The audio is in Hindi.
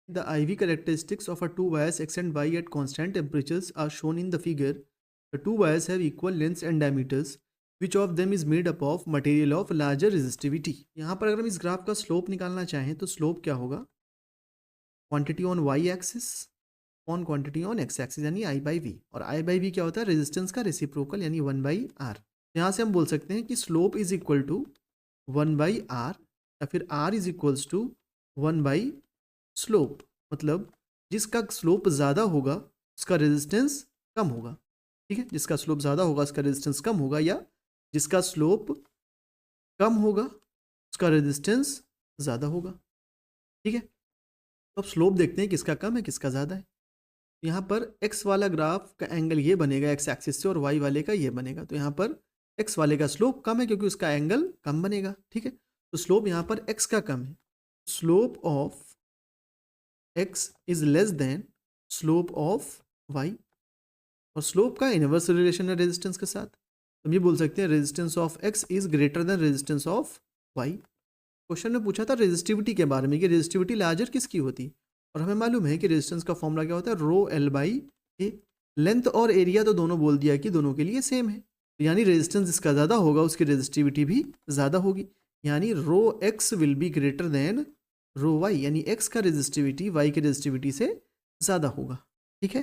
The IV characteristics of a two wires X and Y at constant temperatures are shown in the figure. The two wires have equal lengths and diameters. Which of them is made up of material of larger resistivity? यहाँ पर अगर हम इस ग्राफ का स्लोप निकालना चाहें तो स्लोप क्या होगा? Quantity on Y axis on quantity on X axis यानी आई बाई वी, और आई बाई वी क्या होता है? रेजिस्टेंस का रेसिप्रोकल यानी 1/r। यहाँ से हम बोल सकते हैं कि slope is equal to 1/r या फिर r is equals to 1 slope. मतलब जिसका स्लोप ज़्यादा होगा उसका रेजिस्टेंस कम होगा। ठीक है, जिसका स्लोप ज़्यादा होगा उसका रेजिस्टेंस कम होगा, या जिसका स्लोप कम होगा उसका रेजिस्टेंस ज़्यादा होगा। ठीक है, तो अब स्लोप देखते हैं किसका कम है किसका ज़्यादा है। यहाँ पर x वाला ग्राफ का एंगल ये बनेगा x एक्सिस से, और y वाले का ये बनेगा। तो यहाँ पर x वाले का स्लोप कम है क्योंकि उसका एंगल कम बनेगा। ठीक है, तो स्लोप यहाँ पर x का कम है। Slope of x is less than slope of y, और स्लोप का इनवर्स रिलेशन है रेजिस्टेंस के साथ। हम ये बोल सकते हैं resistance of x is greater than resistance of y। Question में पूछा था रेजिस्टिविटी के बारे में कि रेजिस्टिविटी लार्जर किसकी होती, और हमें मालूम है कि रेजिस्टेंस का फॉर्मूला क्या होता है? Rho L by A. Length और एरिया तो दोनों बोल दिया कि दोनों के लिए सेम है, यानी रेजिस्टेंस जिसका ज़्यादा होगा उसकी रेजिस्टिविटी भी ज़्यादा होगी, यानी rho X will be greater than rho Y, यानी एक्स का रेजिस्टिविटी वाई की रेजिस्टिविटी से ज़्यादा होगा। ठीक है।